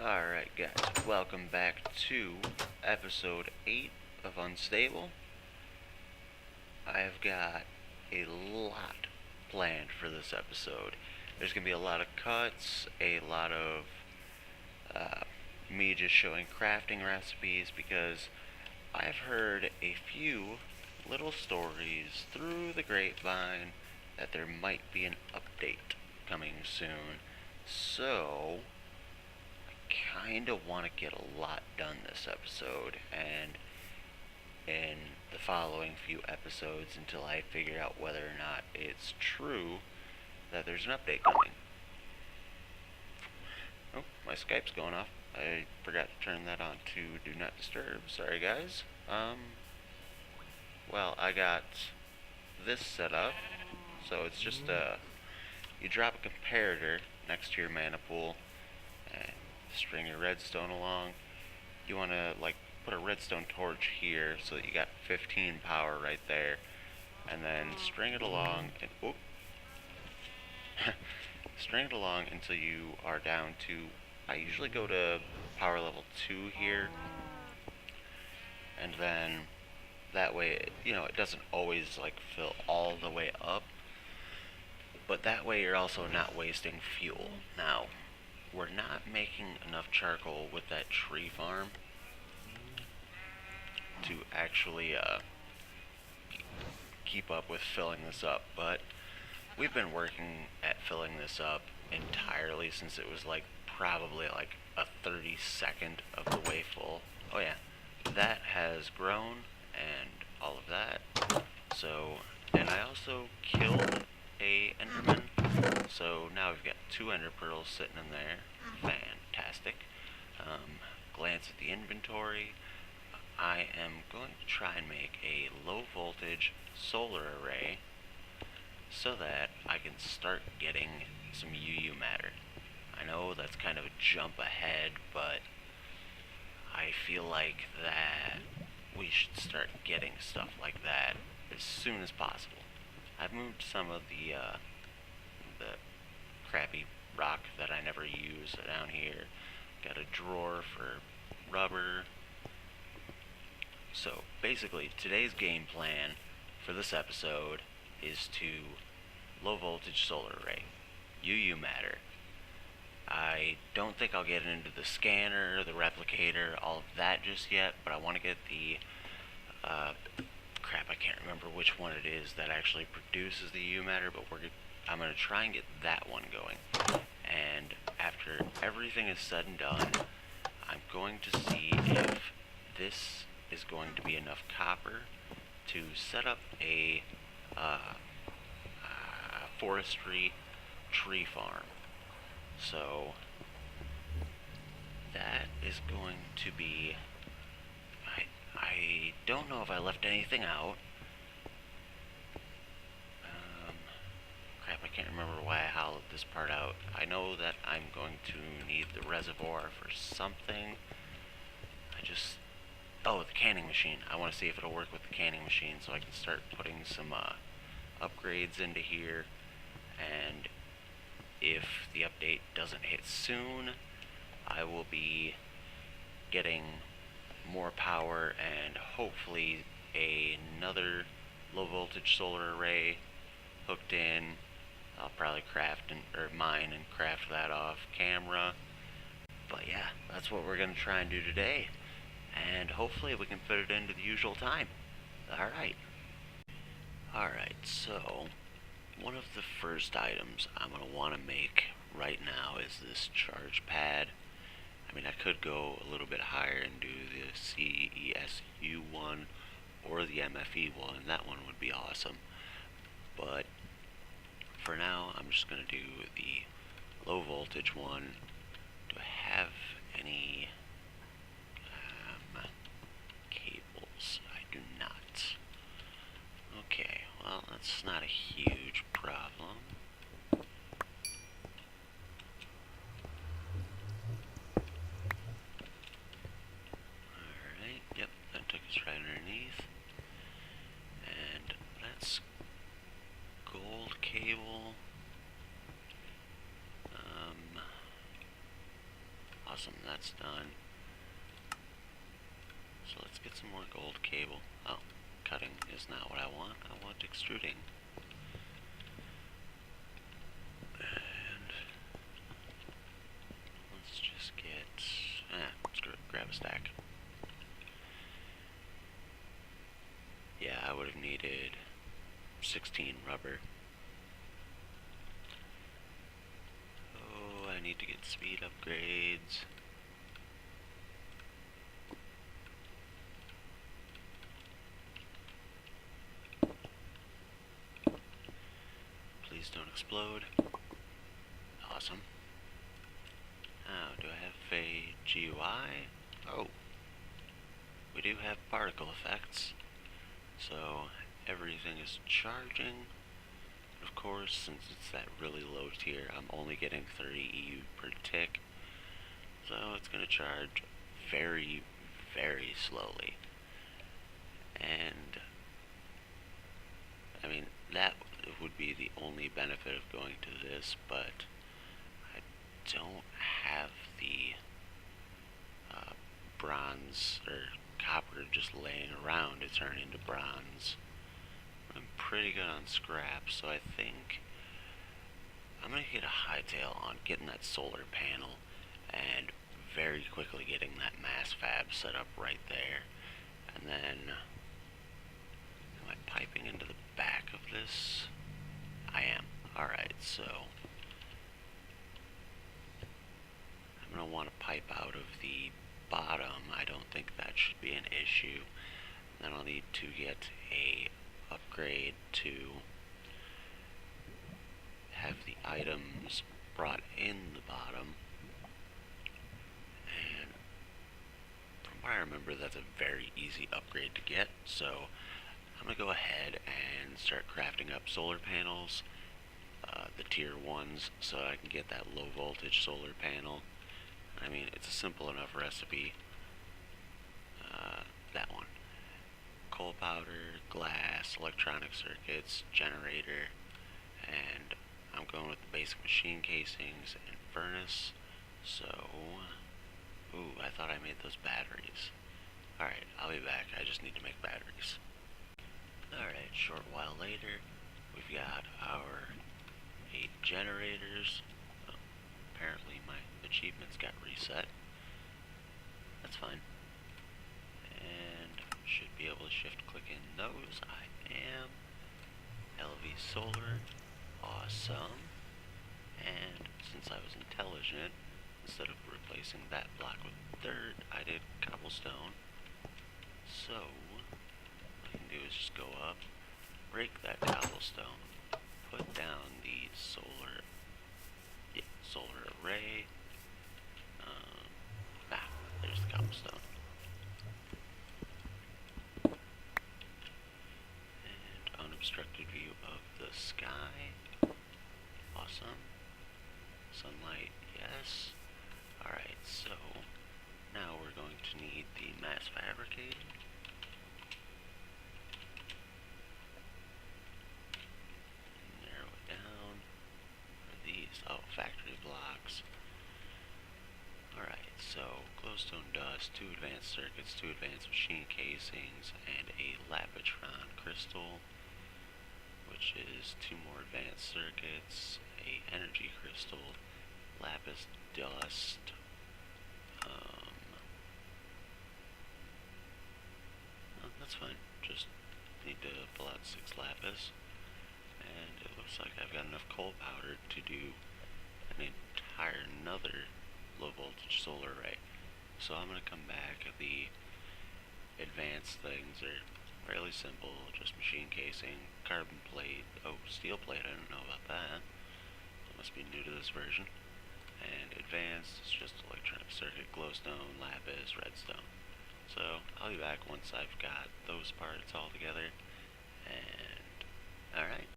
Alright guys, welcome back to episode 8 of Unstable. I've got a lot planned for this episode. There's going to be a lot of cuts, a lot of me just showing crafting recipes because I've heard a few little stories through the grapevine that there might be an update coming soon. So kinda want to get a lot done this episode and in the following few episodes until I figure out whether or not it's true that there's an update coming. Oh, my Skype's going off. I forgot to turn that on to Do Not Disturb. Sorry guys. Well, I got this set up. So it's just you drop a comparator next to your mana pool and string your redstone along. You want to put a redstone torch here so that you got 15 power right there, and then string it along and string it along until you are down to, I usually go to power level 2 here, and then that way it doesn't always fill all the way up, but that way you're also not wasting fuel. Now we're not making enough charcoal with that tree farm to actually keep up with filling this up, but we've been working at filling this up entirely since it was probably a 32nd of the way full. Oh yeah, that has grown and all of that. So, and I also killed a enderman, so now we've got 2 ender pearls sitting in there. Fantastic. Glance at the inventory. I am going to try and make a low voltage solar array so that I can start getting some UU matter. I know that's kind of a jump ahead, but I feel like that we should start getting stuff like that as soon as possible. I've moved some of the crappy rock that I never use down here. Got a drawer for rubber. So basically today's game plan for this episode is to low voltage solar array, UU matter. I don't think I'll get into the scanner, the replicator, all of that just yet, but I want to get the crap, I can't remember which one it is that actually produces the UU matter, but I'm going to try and get that one going. And after everything is said and done, I'm going to see if this is going to be enough copper to set up a forestry tree farm. So that is going to be, I don't know if I left anything out. Crap, I can't remember why I hollowed this part out. I know that I'm going to need the reservoir for something. Oh, the canning machine. I want to see if it'll work with the canning machine so I can start putting some upgrades into here. And if the update doesn't hit soon, I will be getting more power and hopefully another low voltage solar array hooked in. I'll probably mine and craft that off camera. But yeah, that's what we're going to try and do today. And hopefully we can fit it into the usual time. Alright, so one of the first items I'm going to want to make right now is this charge pad. I mean, I could go a little bit higher and do the CESU one or the MFE one. That one would be awesome. But for now, I'm just going to do the low voltage one. Do I have any cables? I do not. Okay, well, that's not a huge problem. Alright, yep, that took us right underneath. And that's gold cable. Awesome, that's done. So let's get some more gold cable. Oh, cutting is not what I want. I want extruding. And let's just get, screw it, grab a stack. Yeah, I would have needed 16 rubber. Oh, I need to get speed upgrades. Please don't explode. Awesome. Now, do I have a GUI? Oh, we do have particle effects. So everything is charging. Of course, since it's that really low tier, I'm only getting 30 EU per tick. So it's going to charge very, very slowly. And I mean, that would be the only benefit of going to this, but I don't have the bronze or copper just laying around to turn into bronze. I'm pretty good on scrap, so I think I'm going to get a hightail on getting that solar panel and very quickly getting that mass fab set up right there. And then, am I piping into the back of this? I am. Alright, so I'm going to want to pipe out of the bottom. I don't think that should be an issue. Then I'll need to get a upgrade to have the items brought in the bottom. And from what I remember, that's a very easy upgrade to get. So I'm going to go ahead and start crafting up solar panels, the tier 1s, so I can get that low voltage solar panel. I mean, it's a simple enough recipe. That one. Coal powder, glass, electronic circuits, generator, and I'm going with the basic machine casings and furnace. So, ooh, I thought I made those batteries. Alright, I'll be back. I just need to make batteries. Alright, short while later, we've got our 8 generators. Oh, apparently my achievements got reset. That's fine. And should be able to shift click in those. I am. LV solar. Awesome. And since I was intelligent, instead of replacing that block with dirt, I did cobblestone. So what I can do is just go up, break that cobblestone, put down the solar array. There's the cobblestone. And unobstructed view of the sky. Awesome. Sunlight, yes. Alright, so now we're going to need the mass fabricator. Narrow it down. What are these? Oh, factory blocks. Alright, so glowstone dust, 2 advanced circuits, 2 advanced machine casings, and a lapitron crystal, which is 2 more advanced circuits, a energy crystal, lapis dust, that's fine, just need to pull out 6 lapis, and it looks like I've got enough coal powder to do an entire another low voltage solar array. So I'm going to come back. The advanced things are fairly simple, just machine casing, carbon plate, oh, steel plate, I didn't know about that. That must be new to this version. And advanced is just electronic circuit, glowstone, lapis, redstone. So I'll be back once I've got those parts all together. And alright.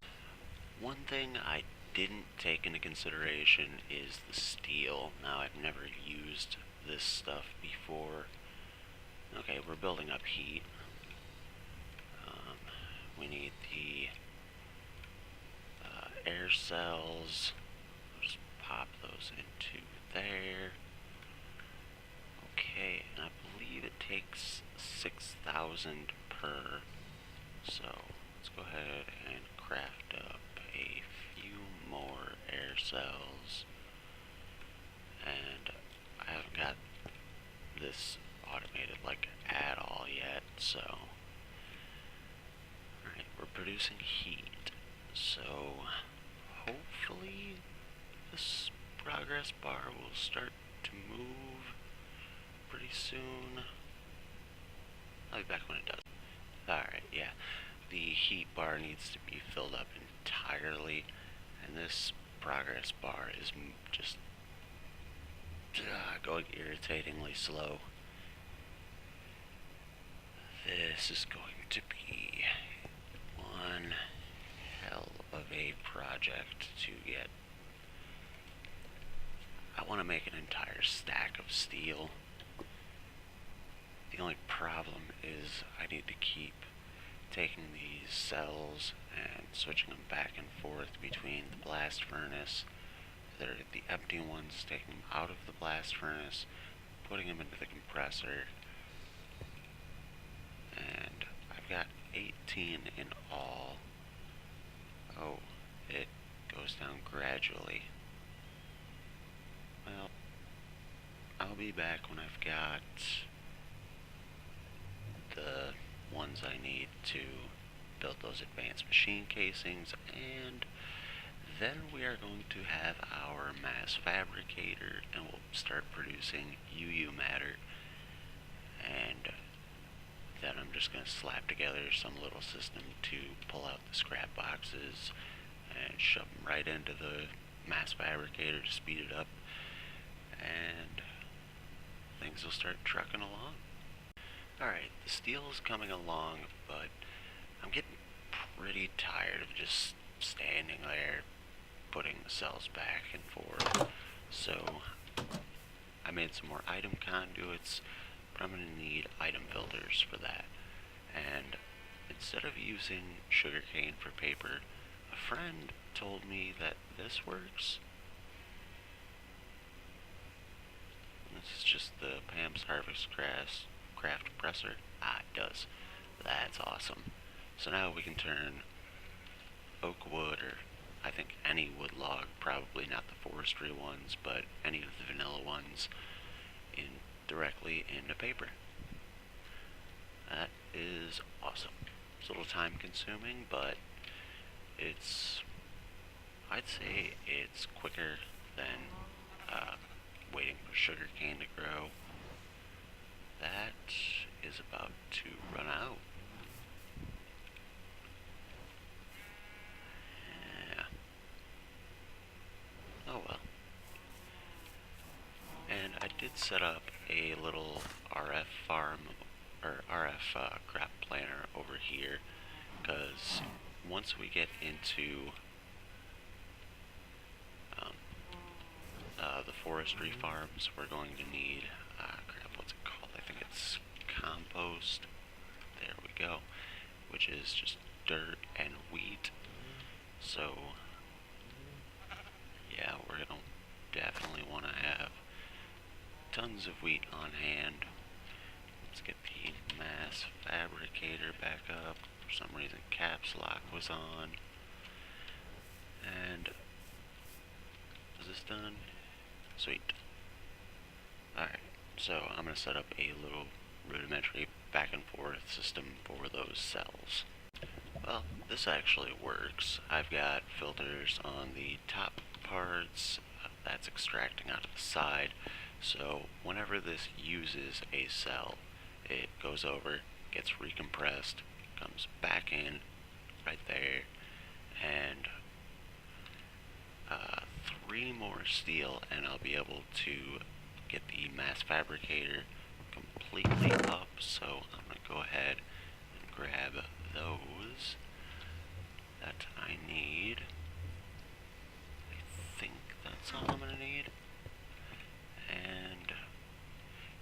One thing I didn't take into consideration is the steel. Now, I've never used this stuff before. Okay, we're building up heat. We need the air cells. I'll just pop those into there. 1,000 per. So let's go ahead and craft up a few more air cells. And I haven't got this automated like at all yet, so alright, we're producing heat. So hopefully this progress bar will start to move pretty soon. I'll be back when it does. Alright, yeah. The heat bar needs to be filled up entirely, and this progress bar is just going irritatingly slow. This is going to be one hell of a project to get. I want to make an entire stack of steel. The only problem is I need to keep taking these cells and switching them back and forth between the blast furnace. They're the empty ones, taking them out of the blast furnace, putting them into the compressor. And I've got 18 in all. Oh, it goes down gradually. Well, I'll be back when I've got the ones I need to build those advanced machine casings, and then we are going to have our mass fabricator, and we'll start producing UU matter, and then I'm just going to slap together some little system to pull out the scrap boxes and shove them right into the mass fabricator to speed it up, and things will start trucking along. Alright, the steel is coming along, but I'm getting pretty tired of just standing there putting the cells back and forth. So I made some more item conduits, but I'm going to need item filters for that. And instead of using sugarcane for paper, a friend told me that this works. This is just the Pam's Harvest Craft presser. Ah, it does. That's awesome. So now we can turn oak wood, or I think any wood log, probably not the forestry ones, but any of the vanilla ones, directly into paper. That is awesome. It's a little time consuming, but I'd say it's quicker than waiting for sugarcane to grow. That is about to run out. Yeah. Oh well. And I did set up a little RF farm, or RF crop planter over here, because once we get into the forestry farms, we're going to need, what's it called? I think it's compost. There we go. Which is just dirt and wheat. So, yeah, we're going to definitely want to have tons of wheat on hand. Let's get the mass fabricator back up. For some reason, caps lock was on. And is this done? Sweet. Alright, so I'm going to set up a little rudimentary back and forth system for those cells. Well, this actually works. I've got filters on the top parts, that's extracting out of the side, so whenever this uses a cell, it goes over, gets recompressed, comes back in, right there, and 3 more steel, and I'll be able to get the mass fabricator completely up. So I'm going to go ahead and grab those that I need. I think that's all I'm going to need. And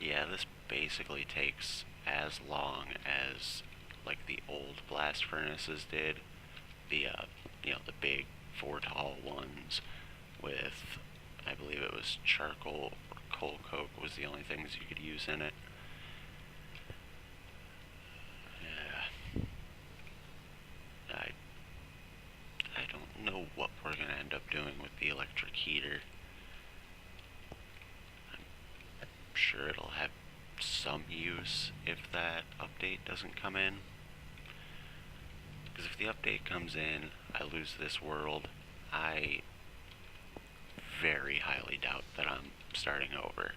yeah, this basically takes as long as like the old blast furnaces did. The the big 4 tall ones with, I believe it was charcoal or coal coke was the only things you could use in it. sure it'll have some use if that update doesn't come in. Because if the update comes in, I lose this world, I very highly doubt that I'm starting over.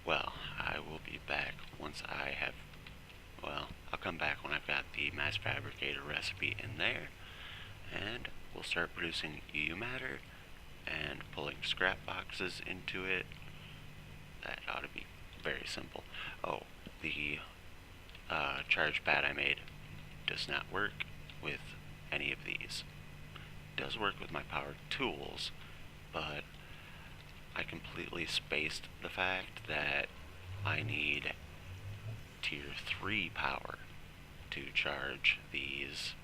Well, I will be back once I have, well, I'll come back when I've got the mass fabricator recipe in there, and we'll start producing UU matter and pulling scrap boxes into it. That ought to be very simple. Oh, the charge pad I made does not work with any of these. It does work with my power tools, but I completely spaced the fact that I need tier 3 power to charge these,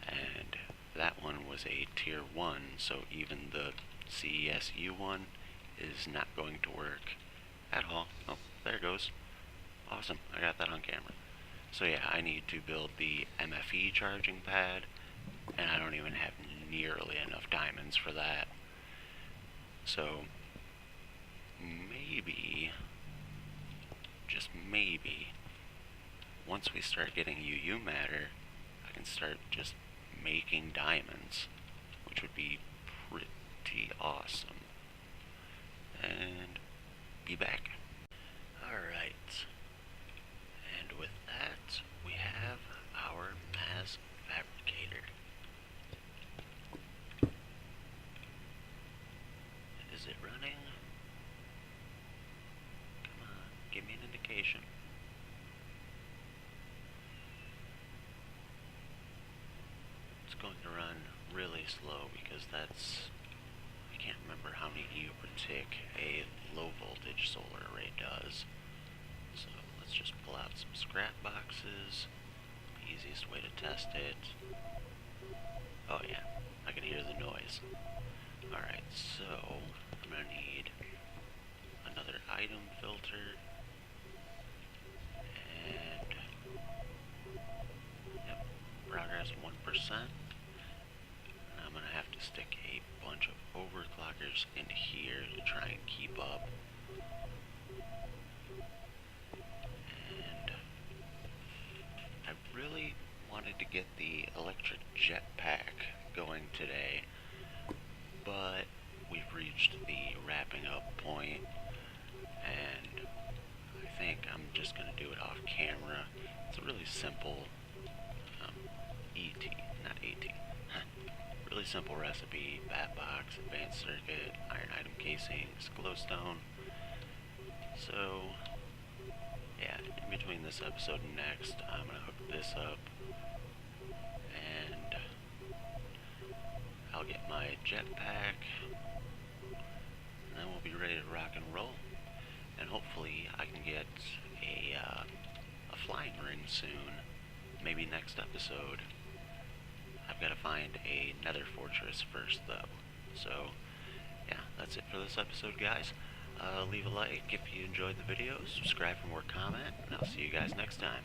and that one was a tier 1, so even the CESU one is not going to work at all. Oh, there it goes. Awesome, I got that on camera. So yeah, I need to build the MFE charging pad, and I don't even have nearly enough diamonds for that. So maybe, just maybe, once we start getting UU matter, I can start just making diamonds, which would be pretty awesome. And be back. Alright, and with that, we have our mass fabricator. Is it running? Come on, give me an indication. It's going to run really slow because that's, I can't remember how many EU per tick a low voltage solar array does. So let's just pull out some scrap boxes. Easiest way to test it. Oh yeah, I can hear the noise. Alright, so I'm gonna need another item filter. And yep, progress 1%. I'm gonna have to stick a bunch of overclockers into here to try and keep up. And I really wanted to get the electric jetpack going today, but we've reached the wrapping up point, and I think I'm just gonna do it off camera. It's a really simple not AT. Really simple recipe: bat box, advanced circuit, iron item casings, glowstone. So yeah, in between this episode and next, I'm gonna hook this up, and I'll get my jetpack, and then we'll be ready to rock and roll. And hopefully I can get a flying ring soon, maybe next episode. I've got to find a nether fortress first though. So yeah, that's it for this episode, guys. Leave a like if you enjoyed the video, subscribe for more comment, and I'll see you guys next time.